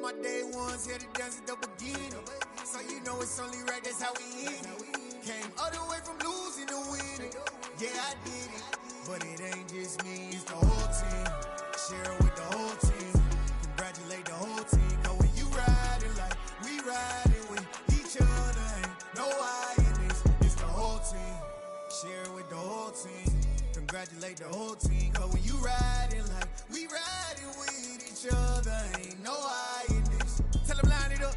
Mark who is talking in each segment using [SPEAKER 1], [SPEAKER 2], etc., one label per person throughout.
[SPEAKER 1] my day ones here to dance at the beginning. So you know it's only right, that's how we end it. Came all the way from losing to winning. Yeah, I did it, but it ain't just me, it's the whole team. Share it with the whole team. Congratulate the whole team. Cause when you riding like we riding with each other, ain't no I in this. It's the whole team. Share it with the whole team. Congratulate the whole team. Cause when you riding like we riding with each other, ain't no I in this. Tell them line it up.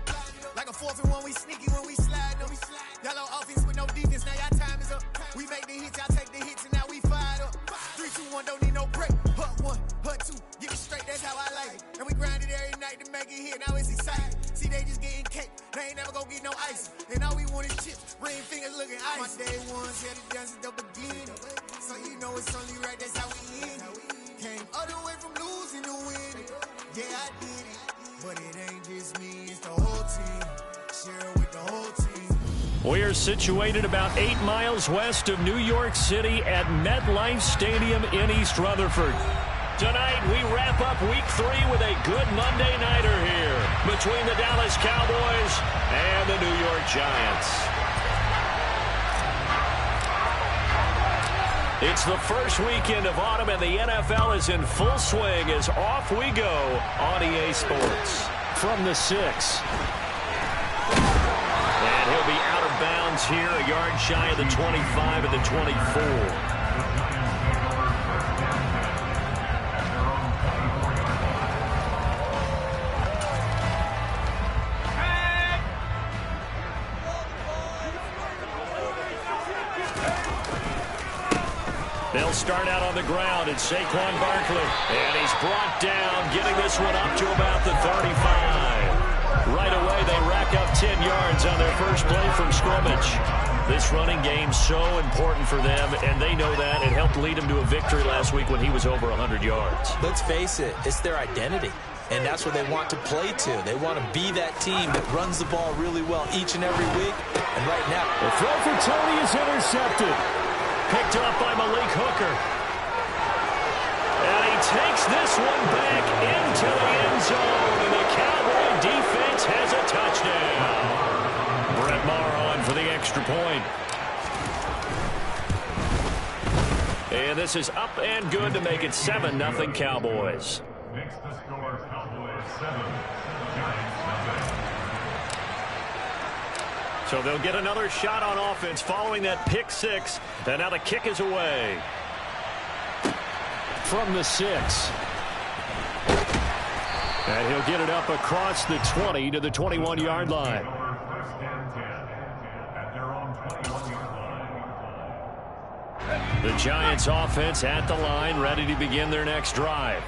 [SPEAKER 1] Like a 4th and 1, we sneaky when we slide them. Y'all on offense with no defense, now y'all time is up. We make the hits, y'all take the hits, and now we fired up. 3, 2, 1, don't need no break. Hut 1, hut 2, get it straight, that's how I like it. And we grind it every night to make it here, now it's exciting. See, they just getting cake, they ain't never gonna get no ice. And all we want is chips, ring fingers looking ice. My day ones here to dance at the beginning. So you know it's only right, that's how we end it. Came all the way from losing to winning. Yeah, I did it, but it ain't just me, it's the whole team. Share with the whole team.
[SPEAKER 2] We are situated about 8 miles west of New York City at MetLife Stadium in East Rutherford. Tonight, we wrap up Week 3 with a good Monday nighter here between the Dallas Cowboys and the New York Giants. It's the first weekend of autumn, and the NFL is in full swing as off we go on EA Sports. From the 6. And he'll be out of bounds here, a yard shy of the 25 and the 24. They'll start out on the ground. It's Saquon Barkley. And he's brought down, getting this one up to about the 35. Right away, they rack up 10 yards on their first play from scrimmage. This running game's so important for them, and they know that. It helped lead them to a victory last week when he was over 100 yards.
[SPEAKER 3] Let's face it, it's their identity, and that's what they want to play to. They want to be that team that runs the ball really well each and every week. And right now,
[SPEAKER 2] the throw for Tony is intercepted. Picked up by Malik Hooker. And he takes this one back into the end zone, and the Cowboy defense has a touchdown. Brett Maher on for the extra point. And this is up and good to make it 7-0 Cowboys.
[SPEAKER 4] Makes the score Cowboys 7, Giants 0.
[SPEAKER 2] So they'll get another shot on offense following that pick 6. And now the kick is away. From the 6. And he'll get it up across the 20 to the 21-yard line. The Giants offense at the line, ready to begin their next drive.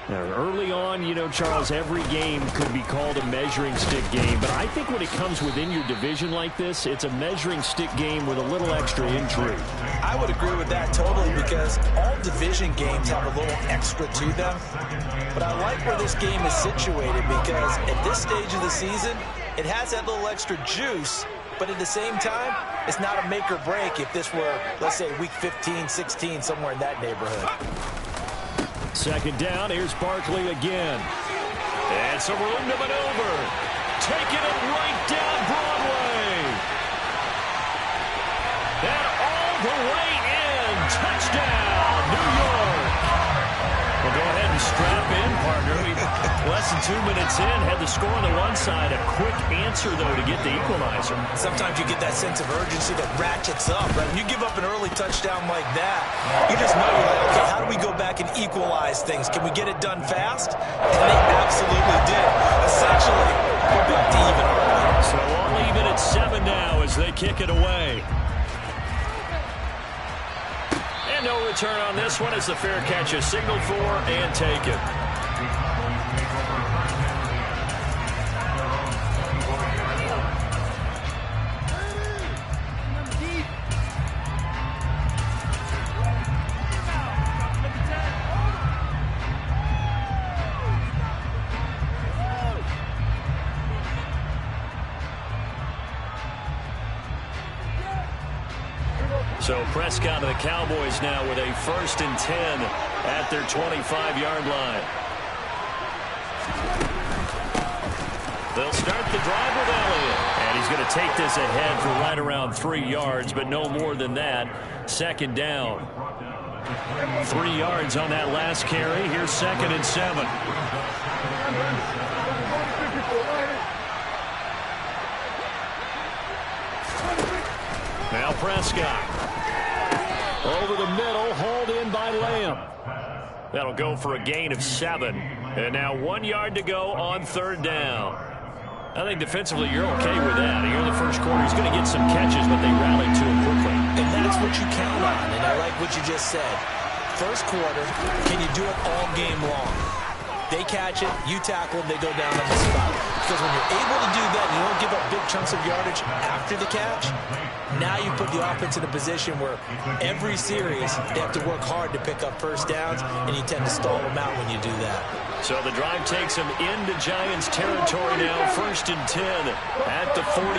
[SPEAKER 2] Now, early on, you know, Charles, every game could be called a measuring stick game. But I think when it comes within your division like this, it's a measuring stick game with a little extra intrigue.
[SPEAKER 3] I would agree with that totally, because all division games have a little extra to them. But I like where this game is situated, because at this stage of the season, it has that little extra juice. But at the same time, it's not a make or break if this were, let's say, week 15, 16, somewhere in that neighborhood.
[SPEAKER 2] Second down, here's Barkley again. And some room to maneuver. Taking it right down Broadway. And all the way in. Touchdown, New York. Well, go ahead and strap in, partner. Less than 2 minutes in, had the score on the one side. A quick answer, though, to get the equalizer.
[SPEAKER 3] Sometimes you get that sense of urgency that ratchets up, right? When you give up an early touchdown like that, you just know, you're like, okay, how do we go back and equalize things? Can we get it done fast? And they absolutely did. Essentially, we're back to even already.
[SPEAKER 2] So all even at 7 now as they kick it away. And no return on this one as the fair catch is signaled for and taken. So Prescott of the Cowboys now with a 1st and 10 at their 25-yard line. They'll start the drive with Elliott. And he's going to take this ahead for right around 3 yards, but no more than that. Second down. 3 yards on that last carry. Here's 2nd and 7. Now Prescott. Over the middle, hauled in by Lamb. That'll go for a gain of 7. And now 1 yard to go on 3rd down. I think defensively you're okay with that. Here in the first quarter, he's going to get some catches, but they rallied to him quickly.
[SPEAKER 3] And that's what you count on, and I like what you just said. First quarter, can you do it all game long? They catch it, you tackle them, they go down on the spot. Because when you're able to do that, you don't give up big chunks of yardage after the catch. Now you put the offense in a position where every series they have to work hard to pick up first downs, and you tend to stall them out when you do that.
[SPEAKER 2] So the drive takes him into Giants territory now. 1st and 10 at the 41.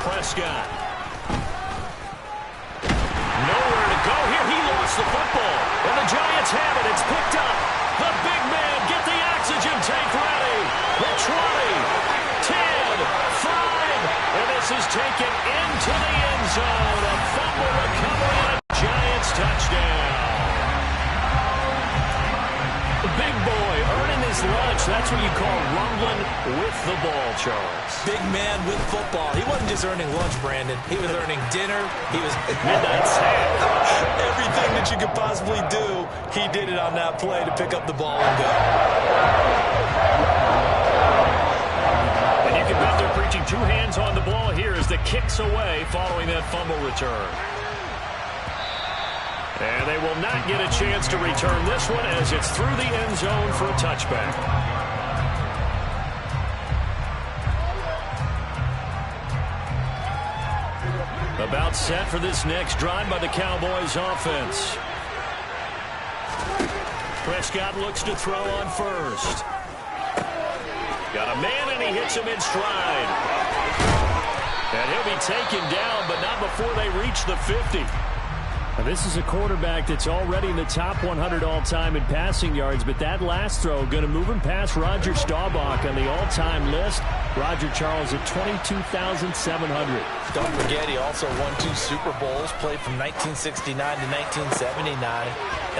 [SPEAKER 2] Prescott. Nowhere to go here. He lost the football. And the Giants have it. It's picked up. The big man, get the oxygen tank ready. The 20, 10, 5. And this is taken into the end zone. A fumble recovery and a Giants touchdown. Big boy earning his lunch. That's what you call rumbling with the ball, Charles.
[SPEAKER 3] Big man with football. He wasn't just earning lunch, Brandon. He was earning dinner. He was midnight snack. Everything that you could possibly do, he did it on that play to pick up the ball and go.
[SPEAKER 2] And you can bet they're preaching 2 hands on the ball here as the kick's away following that fumble return. And they will not get a chance to return this one as it's through the end zone for a touchback. About set for this next drive by the Cowboys offense. Prescott looks to throw on first. Got a man and he hits him in stride. And he'll be taken down, but not before they reach the 50. Now, this is a quarterback that's already in the top 100 all-time in passing yards, but that last throw going to move him past Roger Staubach on the all-time list. Roger Charles at 22,700.
[SPEAKER 3] Don't forget, he also won 2 Super Bowls, played from 1969 to 1979.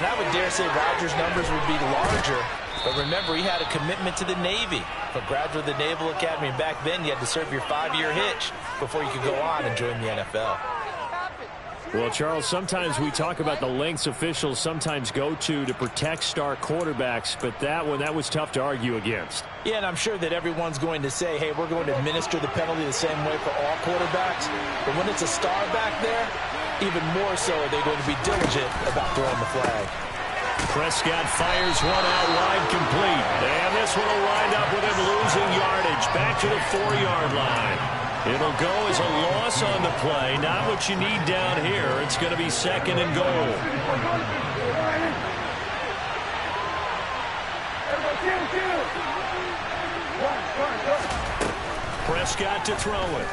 [SPEAKER 3] And I would dare say Roger's numbers would be larger. But remember, he had a commitment to the Navy. A graduate of the Naval Academy. Back then, you had to serve your 5-year hitch before you could go on and join the NFL.
[SPEAKER 2] Well, Charles, sometimes we talk about the lengths officials sometimes go to protect star quarterbacks, but that was tough to argue against.
[SPEAKER 3] Yeah, and I'm sure that everyone's going to say, hey, we're going to administer the penalty the same way for all quarterbacks. But when it's a star back there, even more so are they going to be diligent about throwing the flag.
[SPEAKER 2] Prescott fires one out wide, complete. And this one will wind up with him losing yardage back to the 4-yard line. It'll go as a loss on the play. Not what you need down here. It's going to be 2nd and goal. Prescott to throw it.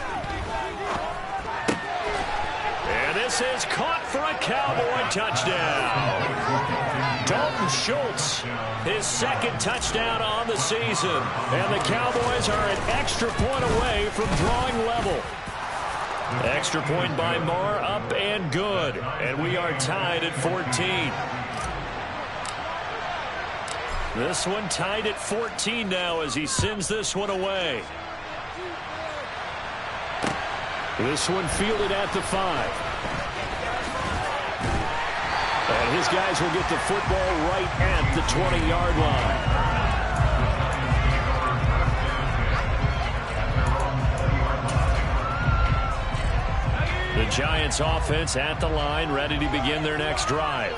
[SPEAKER 2] And this is caught for a Cowboy touchdown. Dalton Schultz, his 2nd touchdown on the season. And the Cowboys are an extra point away from drawing level. Extra point by Marr, up and good. And we are tied at 14. This one tied at 14 now as he sends this one away. This one fielded at the 5. And his guys will get the football right at the 20-yard line. The Giants offense at the line, ready to begin their next drive.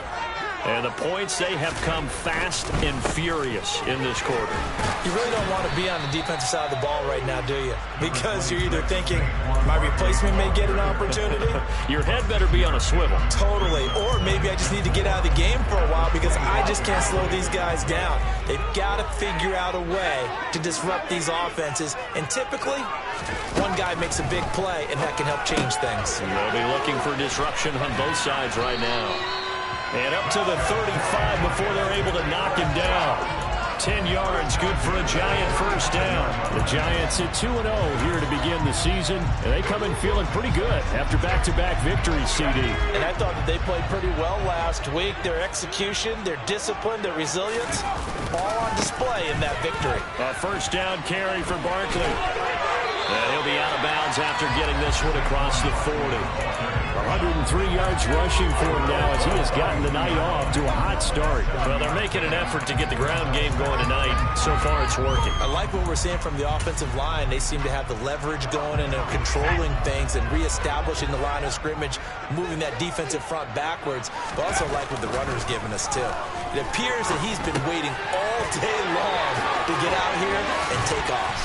[SPEAKER 2] And the points, they have come fast and furious in this quarter.
[SPEAKER 3] You really don't want to be on the defensive side of the ball right now, do you? Because you're either thinking, my replacement may get an opportunity.
[SPEAKER 2] Your head better be on a swivel.
[SPEAKER 3] Totally. Or maybe I just need to get out of the game for a while because I just can't slow these guys down. They've got to figure out a way to disrupt these offenses. And typically, one guy makes a big play, and that can help change things.
[SPEAKER 2] They'll be looking for disruption on both sides right now. And up to the 35 before they're able to knock him down. 10 yards, good for a Giant first down. The Giants at 2-0 here to begin the season. And they come in feeling pretty good after back-to-back victories, CD.
[SPEAKER 3] And I thought that they played pretty well last week. Their execution, their discipline, their resilience, all on display in that victory.
[SPEAKER 2] A first down carry for Barkley. And he'll be out of bounds after getting this one across the 40. 103 yards rushing for him now as he has gotten the night off to a hot start. Well, they're making an effort to get the ground game going tonight. So far, it's working.
[SPEAKER 3] I like what we're seeing from the offensive line. They seem to have the leverage going and they're controlling things and reestablishing the line of scrimmage, moving that defensive front backwards. But also like what the runner's giving us, too. It appears that he's been waiting all day long to get out here and take off.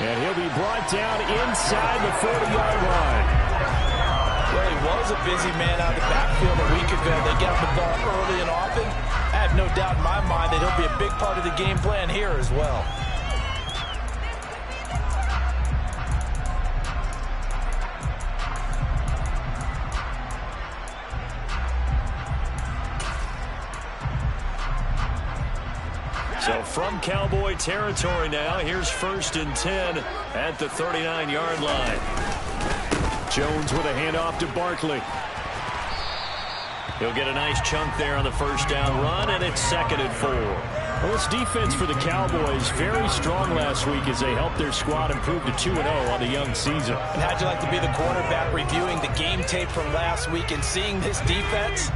[SPEAKER 2] And he'll be brought down inside the 40-yard line.
[SPEAKER 3] Well, he was a busy man out of the backfield a week ago. They got the ball early and often. I have no doubt in my mind that he'll be a big part of the game plan here as well.
[SPEAKER 2] So from Cowboy territory now, here's 1st and 10 at the 39-yard line. Jones with a handoff to Barkley. He'll get a nice chunk there on the first down run, and it's 2nd and 4. Well, this defense for the Cowboys very strong last week as they helped their squad improve to 2-0 on the young season.
[SPEAKER 3] And how'd you like to be the quarterback reviewing the game tape from last week and seeing this defense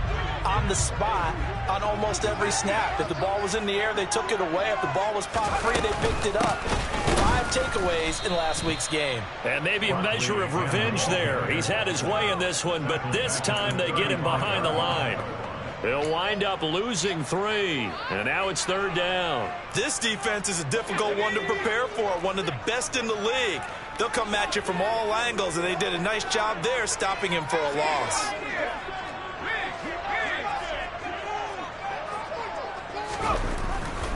[SPEAKER 3] on the spot on almost every snap? If the ball was in the air, they took it away. If the ball was popped free, they picked it up. 5 takeaways in last week's game.
[SPEAKER 2] And maybe a measure of revenge there. He's had his way in this one, but this time they get him behind the line. They'll wind up losing 3, and now it's 3rd down.
[SPEAKER 3] This defense is a difficult one to prepare for, one of the best in the league. They'll come at you from all angles, and they did a nice job there stopping him for a loss.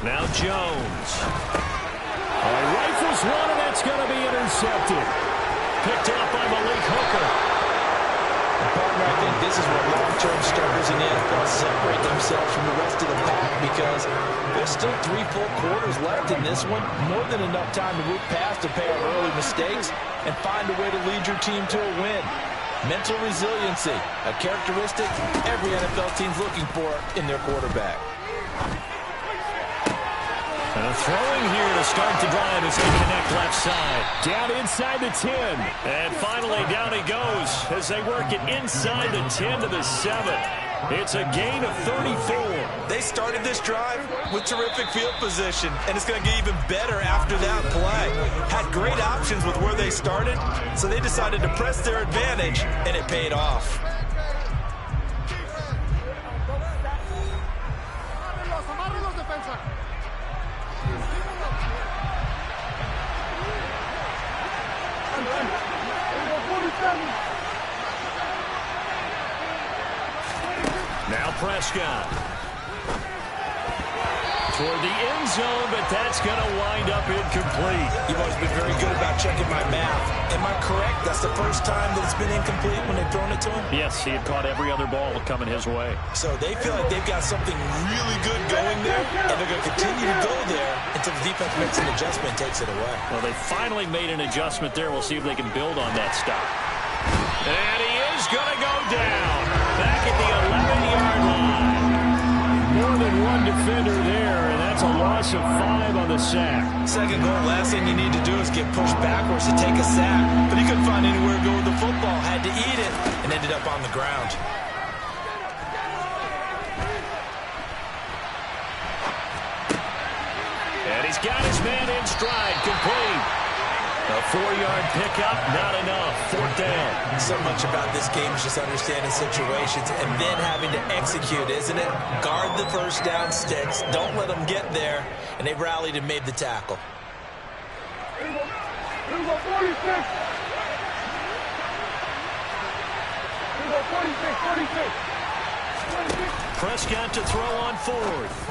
[SPEAKER 2] Now Jones. Rifles one, and that's going to be intercepted. Picked up by Malik Hooker.
[SPEAKER 3] Partner, I think this is where long-term starters in the NFL separate themselves from the rest of the pack because there's still 3 full quarters left in this one. More than enough time to move past to pay our early mistakes and find a way to lead your team to a win. Mental resiliency, a characteristic every NFL team's looking for in their quarterback.
[SPEAKER 2] Throwing here to start the drive as they connect left side. Down inside the 10. And finally down he goes as they work it inside the 10 to the 7. It's a gain of 34.
[SPEAKER 3] They started this drive with terrific field position, and it's going to get even better after that play. Had great options with where they started, so they decided to press their advantage, and it paid off.
[SPEAKER 2] Now Prescott. Toward the end zone, but that's going to wind up incomplete.
[SPEAKER 3] You've always been very good about checking my math. Am I correct? That's the first time that it's been incomplete when they've thrown it to him?
[SPEAKER 2] Yes, he had caught every other ball coming his way.
[SPEAKER 3] So they feel like they've got something really good going there, and they're going to continue to go there until the defense makes an adjustment and takes it away.
[SPEAKER 2] Well, they finally made an adjustment there. We'll see if they can build on that stop. And he is going to go down. Back at the 11-yard line. More than one defender there, and that's a loss of 5 on the sack.
[SPEAKER 3] Second goal, last thing you need to do is get pushed backwards to take a sack. But he couldn't find anywhere to go with the football, had to eat it, and ended up on the ground.
[SPEAKER 2] And he's got his man in stride, complete. A 4-yard pickup, not enough. 4th down.
[SPEAKER 3] So much about this game is just understanding situations and then having to execute, isn't it? Guard the first down sticks. Don't let them get there. And they rallied and made the tackle.
[SPEAKER 2] Prescott to throw on 4th.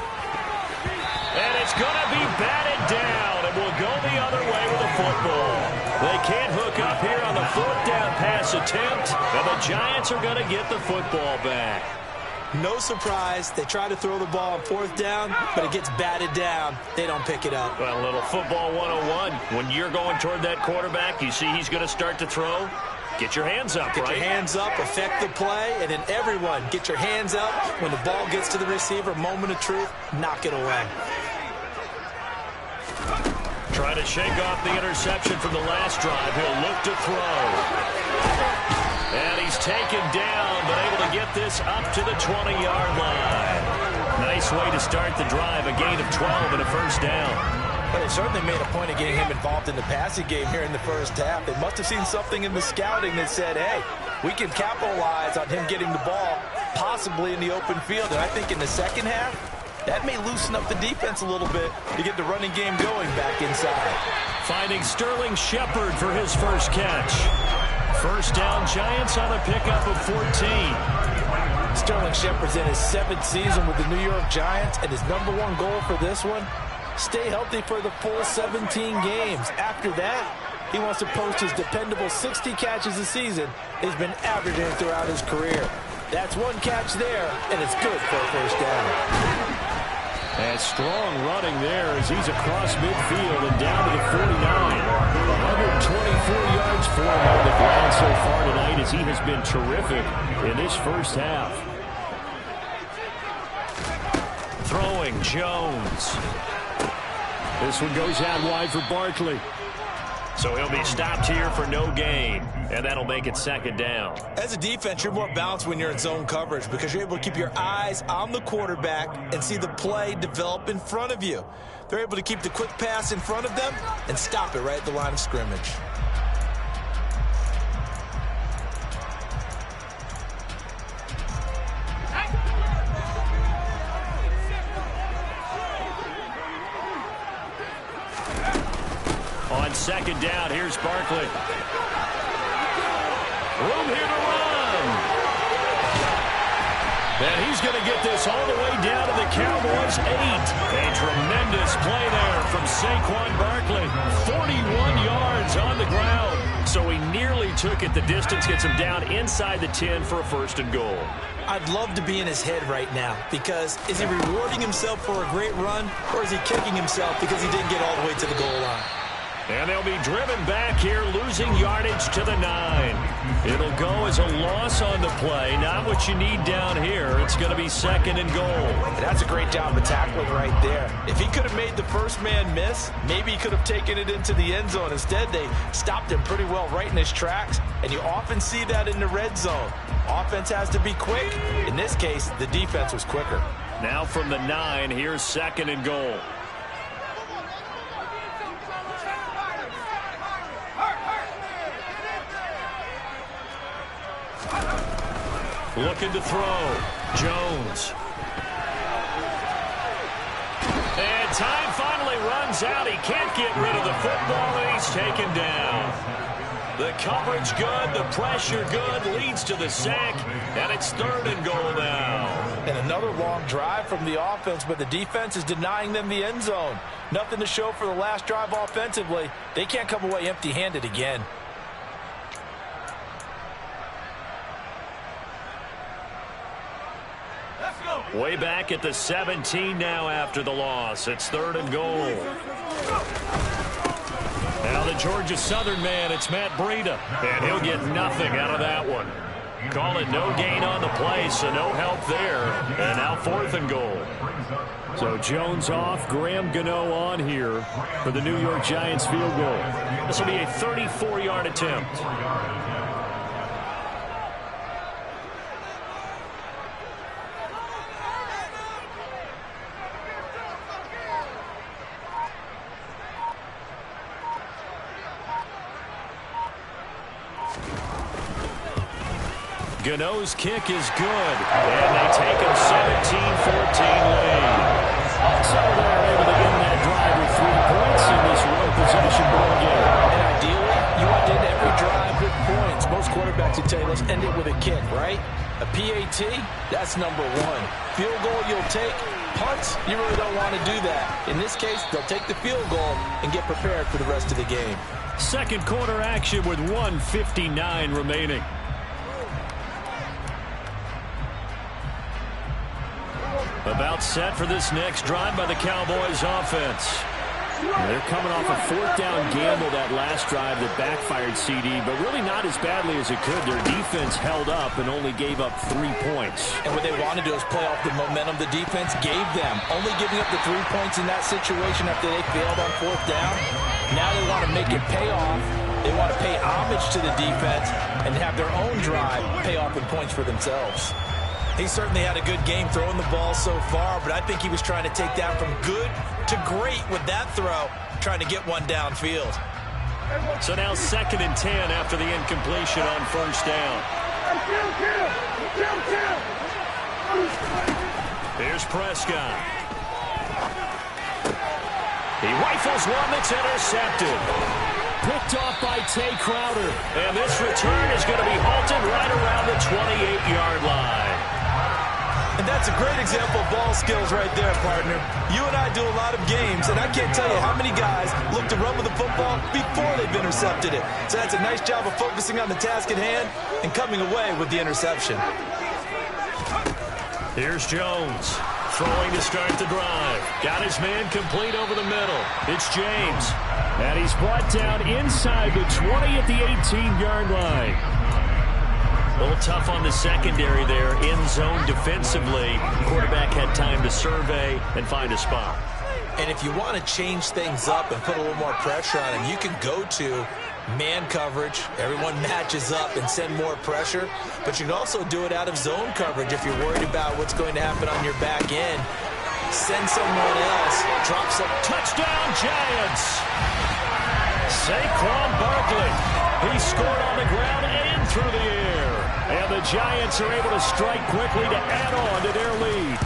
[SPEAKER 2] And it's going to be batted down, and will go the other way with the football. They can't hook up here on the 4th down pass attempt, and the Giants are going to get the football back.
[SPEAKER 3] No surprise. They try to throw the ball on 4th down, but it gets batted down. They don't pick it up.
[SPEAKER 2] Well, a little football 101. When you're going toward that quarterback, you see he's going to start to throw. Get your hands up,
[SPEAKER 3] Get your hands up, affect the play, and then everyone get your hands up. When the ball gets to the receiver, moment of truth, knock it away.
[SPEAKER 2] Trying to shake off the interception from the last drive. He'll look to throw. And he's taken down, but able to get this up to the 20-yard line. Nice way to start the drive, a gain of 12 and a first down.
[SPEAKER 3] But they certainly made a point of getting him involved in the passing game here in the first half. They must have seen something in the scouting that said, hey, we can capitalize on him getting the ball, possibly in the open field. And I think in the second half, that may loosen up the defense a little bit to get the running game going back inside.
[SPEAKER 2] Finding Sterling Shepard for his first catch. First down, Giants on a pickup of 14.
[SPEAKER 3] Sterling Shepard's in his 7th season with the New York Giants, and his #1 goal for this one, stay healthy for the full 17 games. After that, he wants to post his dependable 60 catches a season he's been averaging throughout his career. That's 1 catch there, and it's good for a first down.
[SPEAKER 2] And strong running there as he's across midfield and down to the 49. 124 yards for him on the ground so far tonight as he has been terrific in this first half. Throwing Jones. This one goes out wide for Barkley. So he'll be stopped here for no gain, and that'll make it second down.
[SPEAKER 3] As a defense, you're more balanced when you're in zone coverage because you're able to keep your eyes on the quarterback and see the play develop in front of you. They're able to keep the quick pass in front of them and stop it right at the line of scrimmage.
[SPEAKER 2] On second down, here's Barkley. Room here to run. And he's going to get this all the way down to the Cowboys' 8. A tremendous play there from Saquon Barkley. 41 yards on the ground. So he nearly took it the distance, gets him down inside the 10 for a first and goal.
[SPEAKER 3] I'd love to be in his head right now because is he rewarding himself for a great run or is he kicking himself because he didn't get all the way to the goal line?
[SPEAKER 2] And they'll be driven back here, losing yardage to the 9. It'll go as a loss on the play. Not what you need down here. It's going to be second and goal.
[SPEAKER 3] And that's a great job of tackling right there. If he could have made the first man miss, maybe he could have taken it into the end zone. Instead, they stopped him pretty well right in his tracks, and you often see that in the red zone. Offense has to be quick. In this case, the defense was quicker.
[SPEAKER 2] Now from the 9, here's second and goal. Looking to throw. Jones. And time finally runs out. He can't get rid of the football, and he's taken down. The coverage good, the pressure good, leads to the sack, and it's third and goal now.
[SPEAKER 3] And another long drive from the offense, but the defense is denying them the end zone. Nothing to show for the last drive offensively. They can't come away empty-handed again.
[SPEAKER 2] Way back at the 17 now after the loss. It's third and goal. Now the Georgia Southern man, it's Matt Breida. And he'll get nothing out of that one. Call it no gain on the play, so no help there. And now fourth and goal. So Jones off, Graham Gano on here for the New York Giants field goal. This will be a 34-yard attempt. Gano's kick is good, and they take a 17-14 lead. So they're able to end that drive with 3 points in this one-possession ball game.
[SPEAKER 3] And ideally, you want to end every drive with points. Most quarterbacks would tell you, let's end it with a kick, right? A PAT, that's #1. Field goal you'll take. Punts, you really don't want to do that. In this case, they'll take the field goal and get prepared for the rest of the game.
[SPEAKER 2] Second quarter action with 1:59 remaining. About set for this next drive by the Cowboys offense.
[SPEAKER 5] They're coming off a fourth down gamble that last drive that backfired, CD, but really not as badly as it could. Their defense held up and only gave up 3 points.
[SPEAKER 3] And what they wanted to do is play off the momentum the defense gave them. Only giving up the 3 points in that situation after they failed on fourth down. Now they want to make it pay off. They want to pay homage to the defense and have their own drive pay off in points for themselves. He certainly had a good game throwing the ball so far, but I think he was trying to take that from good to great with that throw, trying to get one downfield.
[SPEAKER 2] So now 2nd and 10 after the incompletion on first down. Here's Prescott. He rifles one that's intercepted.
[SPEAKER 5] Picked off by Tay Crowder.
[SPEAKER 2] And this return is going to be halted right around the 28-yard line.
[SPEAKER 3] And that's a great example of ball skills right there, partner. You and I do a lot of games, and I can't tell you how many guys look to run with the football before they've intercepted it. So that's a nice job of focusing on the task at hand and coming away with the interception.
[SPEAKER 2] Here's Jones, throwing to start the drive. Got his man complete over the middle. It's James.
[SPEAKER 5] And he's brought down inside the 20 at the 18-yard line.
[SPEAKER 2] A little tough on the secondary there, in zone defensively. Quarterback had time to survey and find a spot.
[SPEAKER 3] And if you want to change things up and put a little more pressure on him, you can go to man coverage. Everyone matches up and send more pressure. But you can also do it out of zone coverage if you're worried about what's going to happen on your back end. Send someone else. Drop some.
[SPEAKER 2] Touchdown, Giants! Saquon Barkley. He scored on the ground and through the air. And the Giants are able to strike quickly to add on to their lead.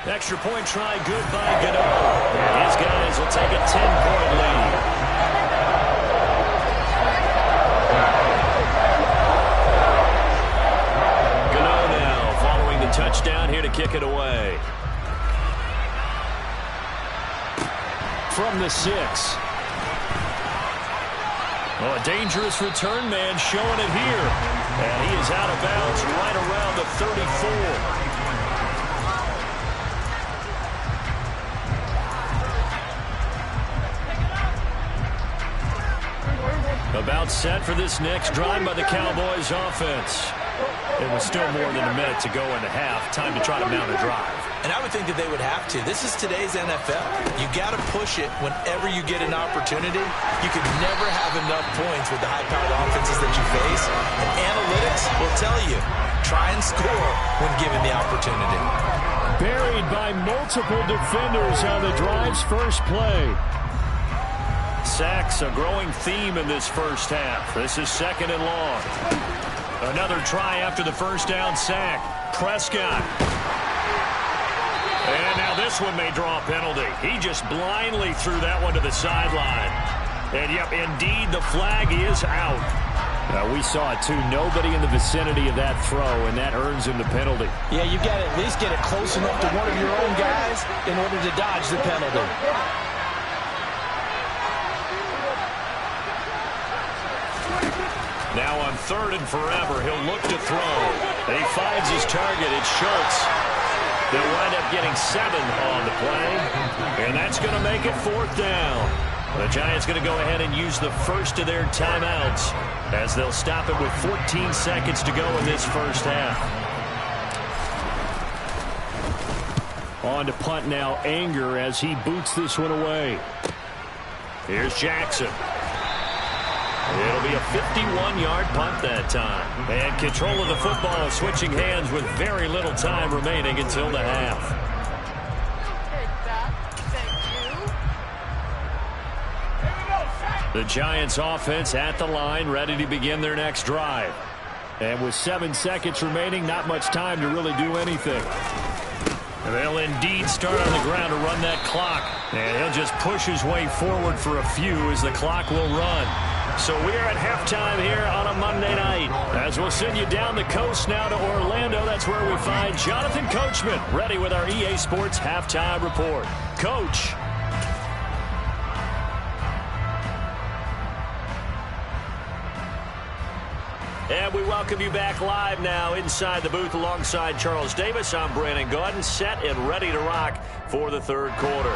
[SPEAKER 2] Extra point try good by Gano. And his guys will take a 10-point lead. Gano now following the touchdown here to kick it away. From the 6. Oh, a dangerous return man showing it here. And he is out of bounds right around the 34. About set for this next drive by the Cowboys offense. It was still more than a minute to go in the half. Time to try to mount a drive.
[SPEAKER 3] And I would think that they would have to. This is today's NFL. You got to push it whenever you get an opportunity. You could never have enough points with the high-powered offenses that you face. And analytics will tell you, try and score when given the opportunity.
[SPEAKER 5] Buried by multiple defenders on the drive's first play.
[SPEAKER 2] Sacks, a growing theme in this first half. This is 2nd and long. Another try after the first down sack. Prescott. And now this one may draw a penalty. He just blindly threw that one to the sideline. And, yep, indeed, the flag is out.
[SPEAKER 5] We saw it, too. Nobody in the vicinity of that throw, and that earns him the penalty.
[SPEAKER 3] Yeah, you got to at least get it close enough to one of your own guys in order to dodge the penalty.
[SPEAKER 2] Now on 3rd and forever, he'll look to throw. And he finds his target. It's Schultz. They'll wind up getting 7 on the play. And that's going to make it 4th down. The Giants going to go ahead and use the first of their timeouts as they'll stop it with 14 seconds to go in this first half.
[SPEAKER 5] On to punt now, Anger, as he boots this one away.
[SPEAKER 2] Here's Jackson. It'll be a 51-yard punt that time. And control of the football switching hands with very little time remaining until the half. The Giants offense at the line, ready to begin their next drive.
[SPEAKER 5] And with 7 seconds remaining, not much time to really do anything.
[SPEAKER 2] They'll indeed start on the ground to run that clock. And he'll just push his way forward for a few as the clock will run. So we're at halftime here on a Monday night. As we'll send you down the coast now to Orlando, that's where we find Jonathan Coachman, ready with our EA Sports Halftime Report. Coach. And we welcome you back live now inside the booth alongside Charles Davis. I'm Brandon Gaudin, set and ready to rock for the third quarter.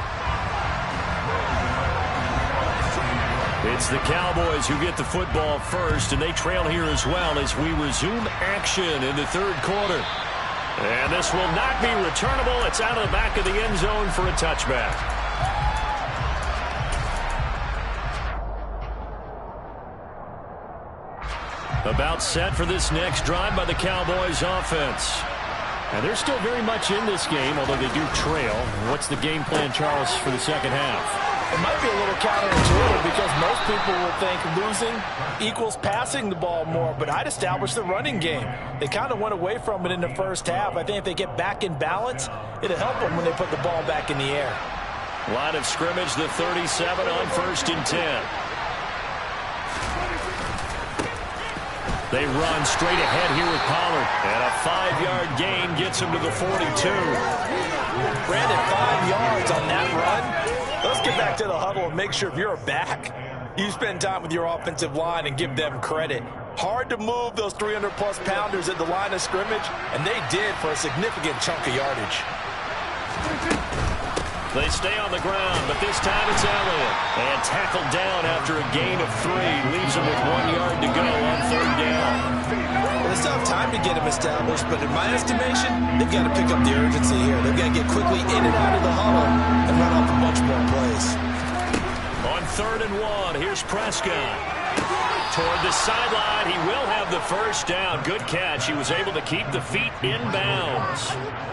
[SPEAKER 2] It's the Cowboys who get the football first, and they trail here as well as we resume action in the third quarter. And this will not be returnable. It's out of the back of the end zone for a touchback. About set for this next drive by the Cowboys offense. And they're still very much in this game, although they do trail. What's the game plan, Charles, for the second half?
[SPEAKER 3] It might be a little counterintuitive because most people will think losing equals passing the ball more, but I'd establish the running game. They kind of went away from it in the first half. I think if they get back in balance, it'll help them when they put the ball back in the air.
[SPEAKER 2] Line of scrimmage, the 37 on 1st and 10. They run straight ahead here with Pollard. And a 5-yard gain gets him to the 42.
[SPEAKER 3] Brandon, 5 yards on that run. Let's get back to the huddle and make sure if you're a back, you spend time with your offensive line and give them credit. Hard to move those 300-plus pounders at the line of scrimmage, and they did for a significant chunk of yardage.
[SPEAKER 2] They stay on the ground, but this time it's Elliott. And tackled down after a gain of 3. Leaves him with 1 yard to go on 3rd down.
[SPEAKER 3] Well, they still have time to get him established, but in my estimation, they've got to pick up the urgency here. They've got to get quickly in and out of the huddle and run off a bunch more plays.
[SPEAKER 2] On 3rd and 1, here's Prescott. Toward the sideline, he will have the first down. Good catch. He was able to keep the feet in bounds.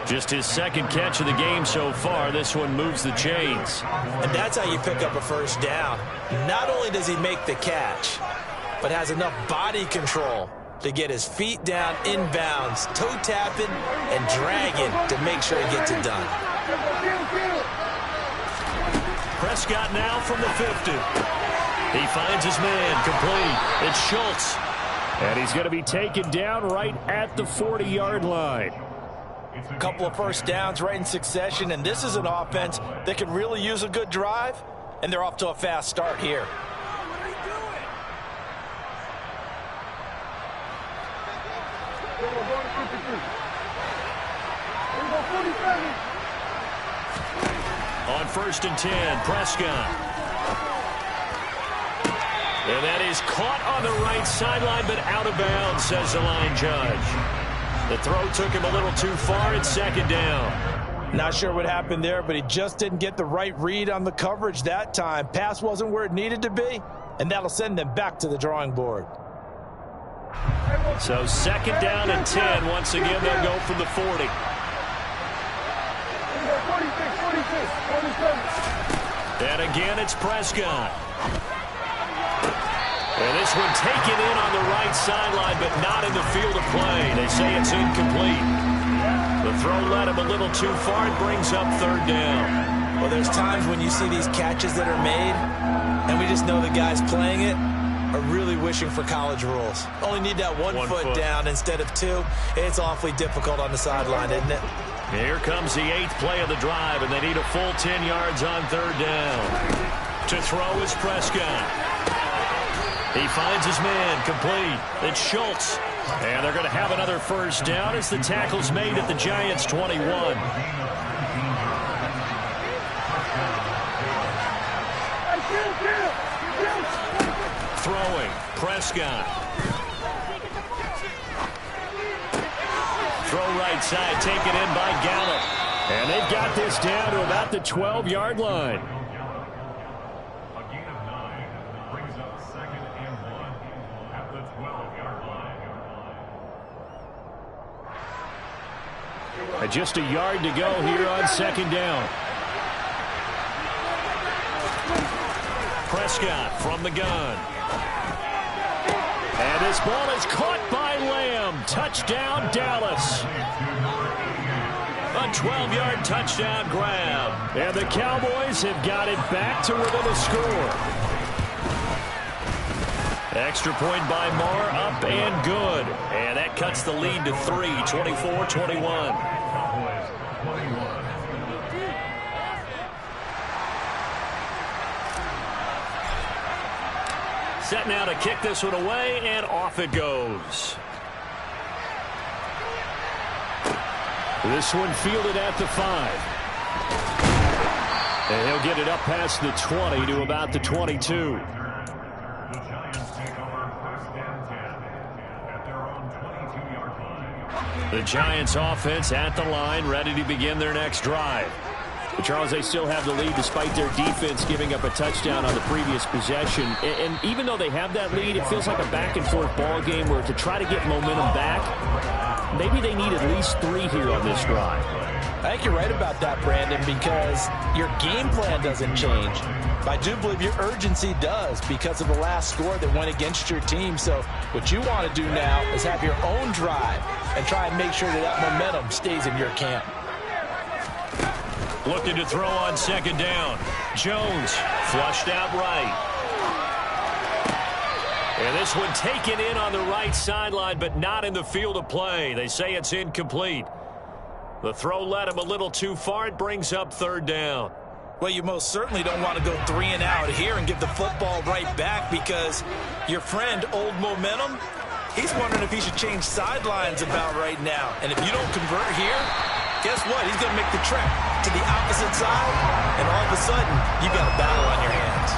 [SPEAKER 2] Just his second catch of the game so far. This one moves the chains.
[SPEAKER 3] And that's how you pick up a first down. Not only does he make the catch, but has enough body control to get his feet down in bounds, toe tapping and dragging to make sure he gets it done.
[SPEAKER 2] Prescott now from the 50. He finds his man, complete. It's Schultz.
[SPEAKER 5] And he's going to be taken down right at the 40-yard line.
[SPEAKER 3] A couple of first downs right in succession, and this is an offense that can really use a good drive, and they're off to a fast start here.
[SPEAKER 2] On 1st and 10, Prescott. And that is caught on the right sideline, but out of bounds, says the line judge. The throw took him a little too far. It's 2nd down.
[SPEAKER 3] Not sure what happened there, but he just didn't get the right read on the coverage that time. Pass wasn't where it needed to be, and that'll send them back to the drawing board.
[SPEAKER 2] So 2nd down and 10. Once again, they'll go from the 40. And again, it's Prescott. And this one taken in on the right sideline, but not in the field of play. They say it's incomplete. The throw led him a little too far. It brings up 3rd down.
[SPEAKER 3] Well, there's times when you see these catches that are made, and we just know the guys playing it are really wishing for college rules. Only need that one foot down instead of 2. It's awfully difficult on the sideline, isn't it?
[SPEAKER 2] Here comes the 8th play of the drive, and they need a full 10 yards on 3rd down. To throw is Prescott. He finds his man, complete. It's Schultz. And they're going to have another first down as the tackle's made at the Giants' 21. Throwing, Prescott. Throw right side, taken in by Gallup.
[SPEAKER 5] And they've got this down to about the 12-yard line.
[SPEAKER 4] A gain of 9 brings up 2nd and 1 at the 12-yard line.
[SPEAKER 5] And just a yard to go here on 2nd down.
[SPEAKER 2] Prescott from the gun. And this ball is caught by Lamb. Touchdown, Dallas. A 12-yard touchdown grab.
[SPEAKER 5] And the Cowboys have got it back to within a score.
[SPEAKER 2] Extra point by Marr, up and good. And that cuts the lead to 3, 24-21. Set now to kick this one away, and off it goes. This one fielded at the 5. And he'll get it up past the 20 to about the 22.
[SPEAKER 4] The Giants take over 1st and 10 at their own 22-yard line.
[SPEAKER 2] The Giants offense at the line, ready to begin their next drive. But Charles, they still have the lead despite their defense giving up a touchdown on the previous possession. And even though they have that lead, it feels like a back-and-forth ball game where to try to get momentum back, maybe they need at least 3 here on this drive.
[SPEAKER 3] I think you're right about that, Brandon, because your game plan doesn't change. But I do believe your urgency does because of the last score that went against your team. So what you want to do now is have your own drive and try and make sure that momentum stays in your camp.
[SPEAKER 2] Looking to throw on 2nd down. Jones flushed out right. And this one taken in on the right sideline, but not in the field of play. They say it's incomplete. The throw led him a little too far. It brings up 3rd down.
[SPEAKER 3] Well, you most certainly don't want to go 3 and out here and give the football right back because your friend, Old Momentum, he's wondering if he should change sidelines about right now. And if you don't convert here, guess what? He's going to make the trek to the opposite side, and all of a sudden, you've got a battle on your hands.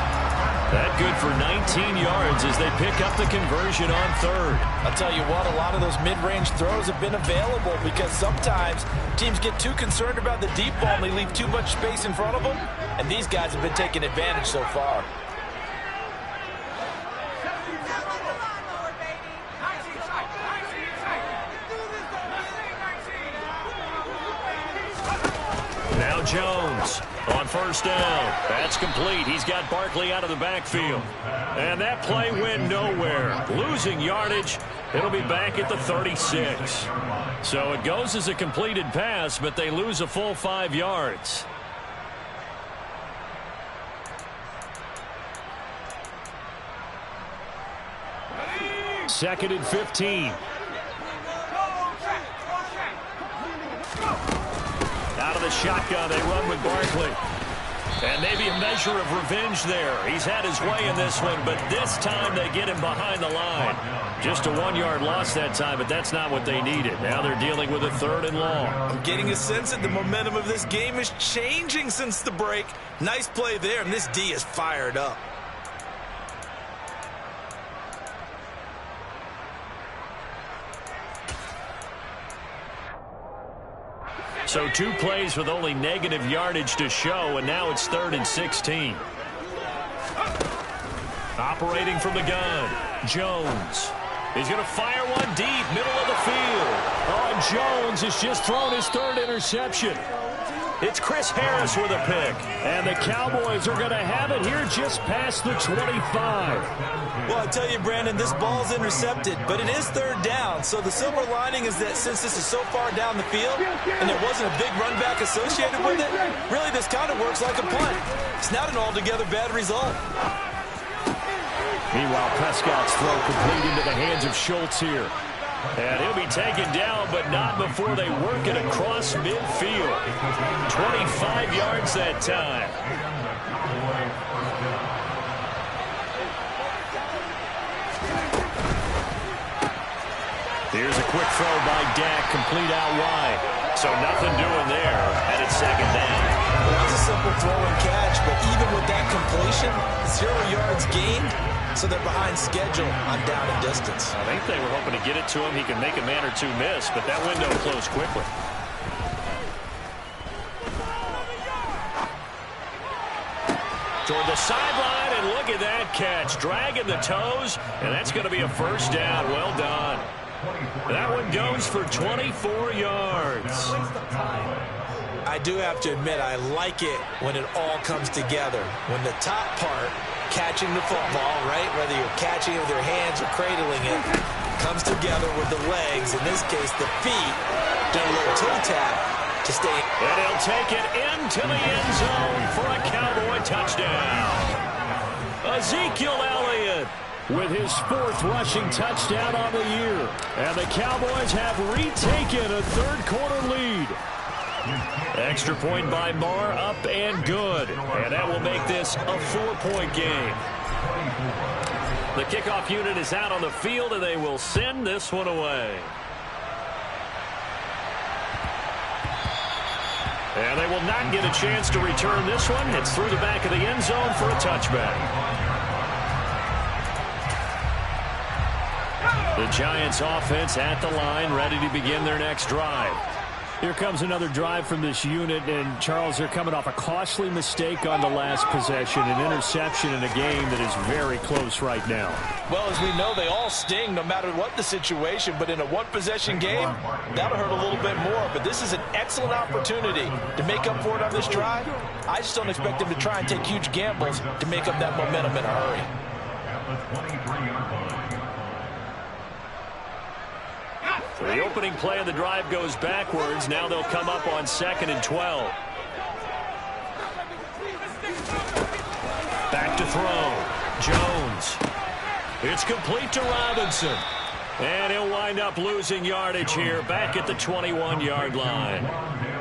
[SPEAKER 2] That good for 19 yards as they pick up the conversion on 3rd.
[SPEAKER 3] I'll tell you what, a lot of those mid-range throws have been available because sometimes teams get too concerned about the deep ball and they leave too much space in front of them, and these guys have been taking advantage so far.
[SPEAKER 2] Now Jones on 1st down. That's complete. He's got Barkley out of the backfield. And that play went nowhere. Losing yardage. It'll be back at the 36. So it goes as a completed pass, but they lose a full 5 yards. Second and 15. Out of the shotgun, they run with Barkley. And maybe a measure of revenge there. He's had his way in this one, but this time they get him behind the line. Just a 1-yard loss that time, but that's not what they needed. Now they're dealing with a 3rd and long.
[SPEAKER 3] I'm getting a sense that the momentum of this game is changing since the break. Nice play there, and this D is fired up.
[SPEAKER 2] So 2 plays with only negative yardage to show, and now it's 3rd and 16. Operating from the gun, Jones. He's going to fire one deep, middle of the field. Oh, and Jones has just thrown his 3rd interception. It's Chris Harris with a pick. And the Cowboys are going to have it here just past the 25.
[SPEAKER 3] Well, I tell you, Brandon, this ball's intercepted, but it is 3rd down. So the silver lining is that since this is so far down the field and there wasn't a big run back associated with it, really this kind of works like a punt. It's not an altogether bad result.
[SPEAKER 2] Meanwhile, Prescott's throw complete into the hands of Schultz here. And he'll be taken down, but not before they work it across midfield. 25 yards that time. Here's a quick throw by Dak, complete out wide. So nothing doing there, and it's 2nd down.
[SPEAKER 3] Well, it's a simple throw and catch, but even with that completion, 0 yards gained. So they're behind schedule on down and distance.
[SPEAKER 2] I think they were hoping to get it to him. He can make a man or 2 miss, but that window closed quickly. Toward the sideline, and look at that catch. Dragging the toes, and that's going to be a 1st down. Well done. That one goes for 24 yards.
[SPEAKER 3] I do have to admit, I like it when it all comes together. When the top part, catching the football, right, whether you're catching it with your hands or cradling it, comes together with the legs, in this case the feet, doing a little toe tap to stay.
[SPEAKER 2] And he'll take it into the end zone for a Cowboy touchdown. Ezekiel Elliott with his 4th rushing touchdown on the year. And the Cowboys have retaken a 3rd quarter lead. Extra point by Marr, up and good. And that will make this a 4-point game. The kickoff unit is out on the field, and they will send this one away. And they will not get a chance to return this one. It's through the back of the end zone for a touchback. The Giants offense at the line, ready to begin their next drive.
[SPEAKER 5] Here comes another drive from this unit, and Charles, they're coming off a costly mistake on the last possession, an interception in a game that is very close right now.
[SPEAKER 3] Well, as we know, they all sting no matter what the situation, but in a one-possession game, that'll hurt a little bit more. But this is an excellent opportunity to make up for it on this drive. I just don't expect them to try and take huge gambles to make up that momentum in a hurry.
[SPEAKER 4] At the 23-yard line.
[SPEAKER 2] The opening play of the drive goes backwards. Now they'll come up on 2nd and 12. Back to throw. Jones. It's complete to Robinson. And he'll wind up losing yardage here back at the 21-yard line.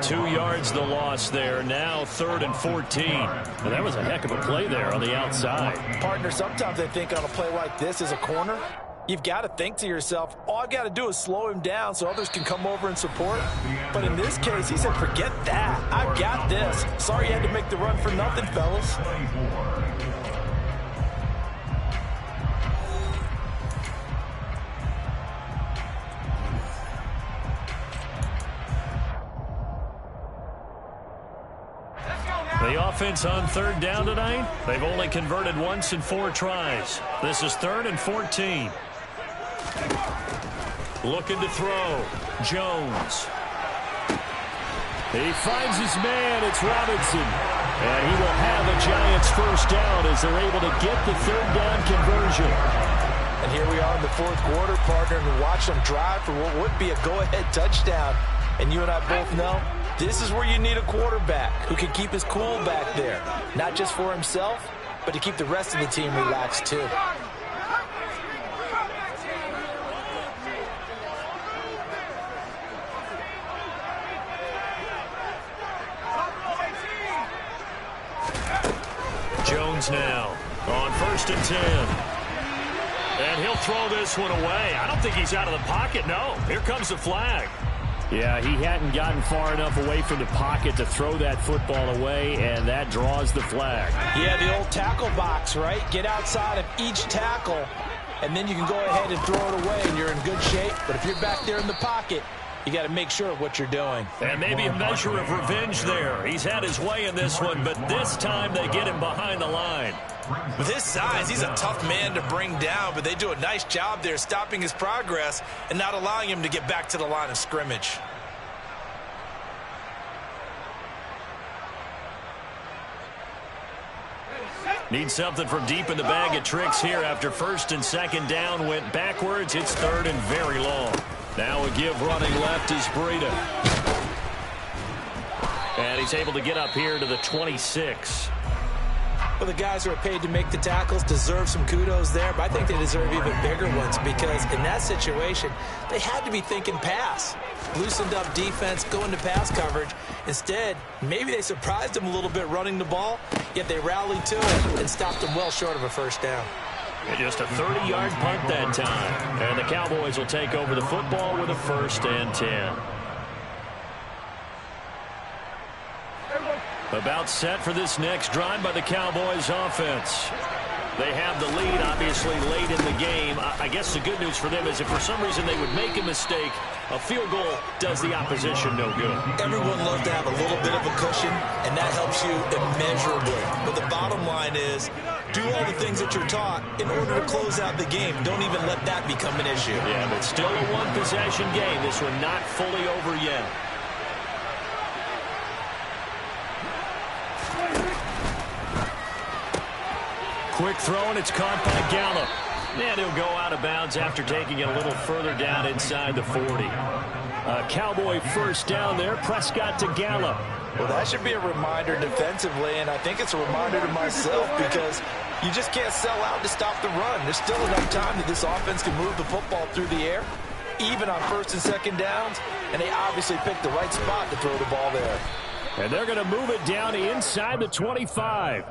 [SPEAKER 2] 2 yards the loss there. Now 3rd and 14.
[SPEAKER 5] Well, that was a heck of a play there on the outside.
[SPEAKER 3] Partner, sometimes I think on a play like this as a corner, you've got to think to yourself, all I got to do is slow him down so others can come over and support. But in this case, he said, forget that. I've got this. Sorry you had to make the run for nothing, fellas.
[SPEAKER 2] The offense on 3rd down tonight, they've only converted once in 4 tries. This is 3rd and 14. Looking to throw. Jones.
[SPEAKER 5] He finds his man. It's Robinson. And he will have a Giants first down as they're able to get the 3rd down conversion.
[SPEAKER 3] And here we are in the 4th quarter, partner, and watch them drive for what would be a go-ahead touchdown. And you and I both know this is where you need a quarterback who can keep his cool back there. Not just for himself, but to keep the rest of the team relaxed too.
[SPEAKER 2] Jones now on 1st and 10. And he'll throw this one away. I don't think he's out of the pocket, no. Here comes the flag.
[SPEAKER 5] Yeah, he hadn't gotten far enough away from the pocket to throw that football away, and that draws the flag.
[SPEAKER 3] Yeah, the old tackle box, right? Get outside of each tackle, and then you can go ahead and throw it away, and you're in good shape. But if you're back there in the pocket, you got to make sure of what you're doing.
[SPEAKER 2] And maybe a measure of revenge there. He's had his way in this one, but this time they get him behind the line.
[SPEAKER 3] With his size, he's a tough man to bring down, but they do a nice job there stopping his progress and not allowing him to get back to the line of scrimmage.
[SPEAKER 2] Need something from deep in the bag of tricks here after 1st and 2nd down went backwards. It's 3rd and very long. Now a give running left is Breida. And he's able to get up here to the 26.
[SPEAKER 3] Well, the guys who are paid to make the tackles deserve some kudos there, but I think they deserve even bigger ones because in that situation, they had to be thinking pass. Loosened up defense, going to pass coverage. Instead, maybe they surprised them a little bit running the ball, yet they rallied to it and stopped them well short of a 1st down.
[SPEAKER 2] And just a 30-yard punt that time. And the Cowboys will take over the football with a 1st and 10. About set for this next drive by the Cowboys offense. They have the lead, obviously, late in the game. I guess the good news for them is if for some reason they would make a mistake, a field goal does the opposition no good.
[SPEAKER 3] Everyone loves to have a little bit of a cushion, and that helps you immeasurably. But the bottom line is, do all the things that you're taught in order to close out the game. Don't even let that become an issue.
[SPEAKER 2] Yeah, but still a one-possession game. This one not fully over yet. Quick throw, and it's caught by Gallup. And he'll go out of bounds after taking it a little further down inside the 40. Cowboy 1st down there. Prescott to Gallup.
[SPEAKER 3] Well, that should be a reminder defensively, and I think it's a reminder to myself because you just can't sell out to stop the run. There's still enough time that this offense can move the football through the air, even on 1st and 2nd downs, and they obviously picked the right spot to throw the ball there.
[SPEAKER 5] And they're going to move it down inside the 25.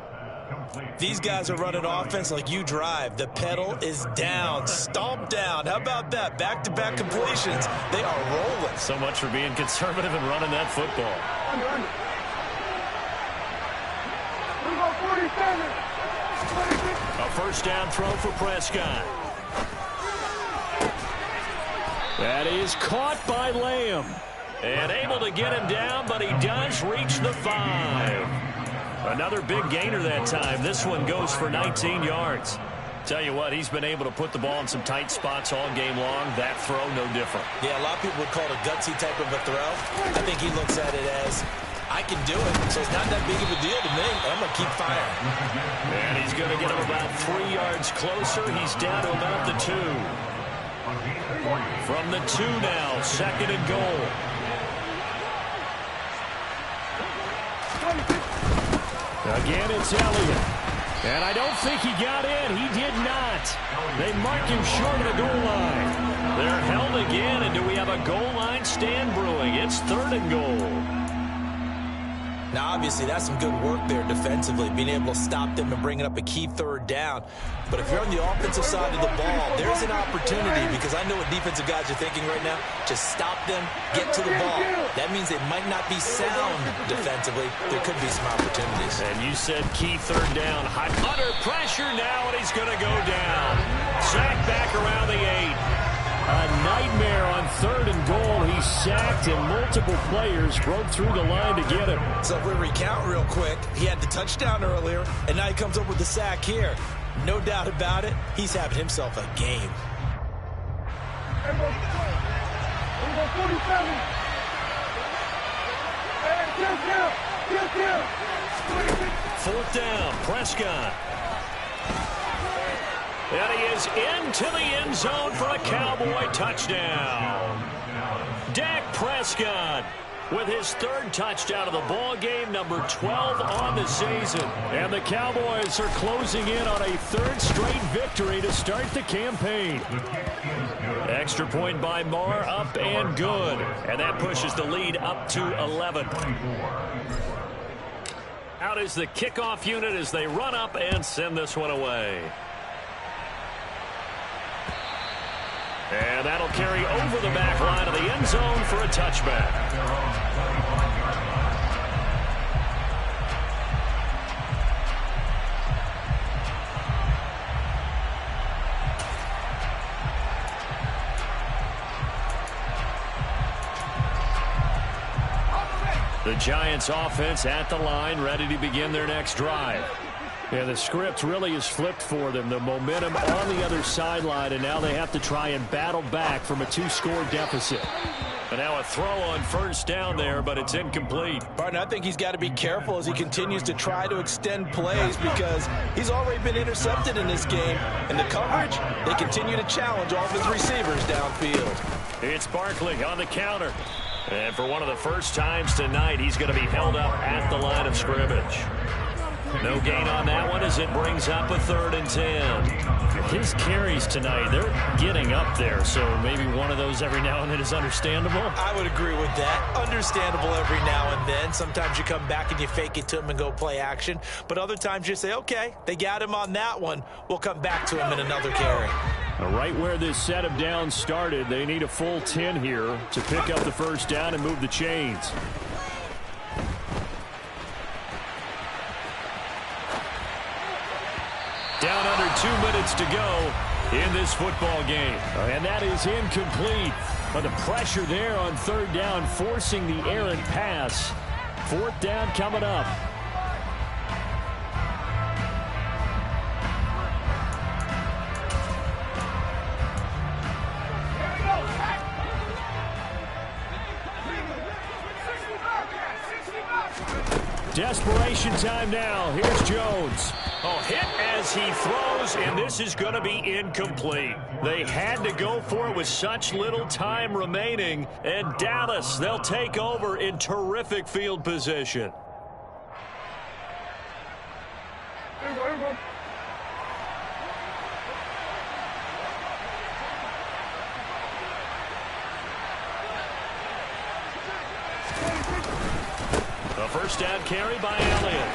[SPEAKER 3] These guys are running offense like you drive. The pedal is down, stomped down. How about that? Back-to-back completions. They are rolling.
[SPEAKER 2] So much for being conservative and running that football. A first down throw for Prescott. That is caught by Lamb. And able to get him down, but he does reach the 5. Another big gainer that time. This one goes for 19 yards. Tell you what, he's been able to put the ball in some tight spots all game long. That throw, no different.
[SPEAKER 3] Yeah, a lot of people would call it a gutsy type of a throw. I think he looks at it as, I can do it, so it's not that big of a deal to me. I'm going to keep firing.
[SPEAKER 2] And he's going to get him about 3 yards closer. He's down to about the 2. From the 2 now, second and goal. Again, it's Elliott. And I don't think he got in. He did not. They mark him short of the goal line. They're held again, and do we have a goal line stand brewing? It's third and goal.
[SPEAKER 3] Now, obviously, that's some good work there defensively, being able to stop them and bringing up a key third down. But if you're on the offensive side of the ball, there's an opportunity, because I know what defensive guys are thinking right now. Just stop them, get to the ball. That means they might not be sound defensively. There could be some opportunities.
[SPEAKER 2] And you said key third down. Under pressure now, and he's going to go down. Sacked back around the 8. A nightmare on third and goal. He's sacked, and multiple players broke through the line to get him.
[SPEAKER 3] So if we recount real quick, he had the touchdown earlier, and now he comes up with the sack here. No doubt about it, he's having himself a game.
[SPEAKER 2] Fourth down, Prescott. And he is into the end zone for a Cowboy touchdown. Dak Prescott with his third touchdown of the ball game, number 12 on the season. And the Cowboys are closing in on a third straight victory to start the campaign. Extra point by Marr, up and good. And that pushes the lead up to 11. Out is the kickoff unit as they run up and send this one away. And that'll carry over the back line of the end zone for a touchback. The Giants offense at the line, ready to begin their next drive. Yeah, the script really is flipped for them. The momentum on the other sideline, and now they have to try and battle back from a 2-score deficit. And now a throw on first down there, but it's incomplete.
[SPEAKER 3] Barton, I think he's got to be careful as he continues to try to extend plays, because he's already been intercepted in this game. And the coverage, they continue to challenge all of his receivers downfield.
[SPEAKER 2] It's Barkley on the counter. And for one of the first times tonight, he's going to be held up at the line of scrimmage. No gain on that one as it brings up a 3rd and 10. His carries tonight, they're getting up there, so maybe one of those every now and then is understandable.
[SPEAKER 3] I would agree with that. Understandable every now and then. Sometimes you come back and you fake it to him and go play action. But other times you say, okay, they got him on that one. We'll come back to him in another carry.
[SPEAKER 5] Right where this set of downs started, they need a full 10 here to pick up the first down and move the chains. Down under 2 minutes to go in this football game. And that is incomplete. But the pressure there on 3rd down, forcing the errant pass. 4th down coming up. Desperation time now. Here's Jones.
[SPEAKER 2] Oh, hit as he throws, and this is going to be incomplete. They had to go for it with such little time remaining. And Dallas, they'll take over in terrific field position. A first down carry by Elliott.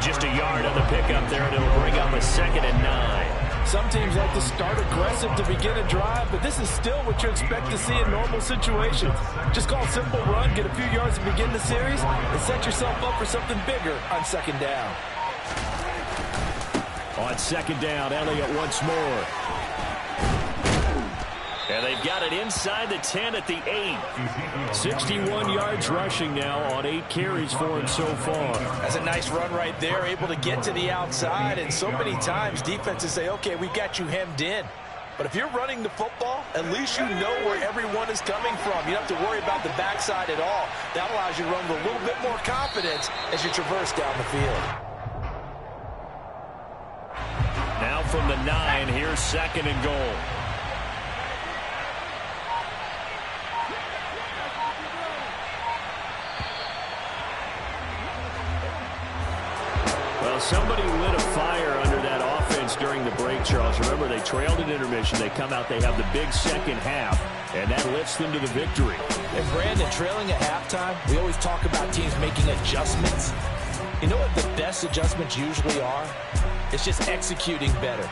[SPEAKER 2] just a yard on the pickup there, and it'll bring up a 2nd and 9.
[SPEAKER 3] Some teams like to start aggressive to begin a drive, but this is still what you expect to see in normal situations. Just call a simple run, get a few yards to begin the series, and set yourself up for something bigger on 2nd down.
[SPEAKER 5] On 2nd down, Elliott once more.
[SPEAKER 2] And they've got it inside the 10 at the 8.
[SPEAKER 5] 61 yards rushing now on 8 carries for him so far.
[SPEAKER 3] That's a nice run right there, able to get to the outside, and so many times defenses say, okay, we've got you hemmed in. But if you're running the football, at least you know where everyone is coming from. You don't have to worry about the backside at all. That allows you to run with a little bit more confidence as you traverse down the field.
[SPEAKER 2] Now from the 9, here's 2nd and goal.
[SPEAKER 5] Well, somebody lit a fire under that offense during the break, Charles. Remember, they trailed at intermission. They come out, they have the big second half, and that lifts them to the victory.
[SPEAKER 3] And Brandon, trailing at halftime, we always talk about teams making adjustments. You know what the best adjustments usually are? It's just executing better.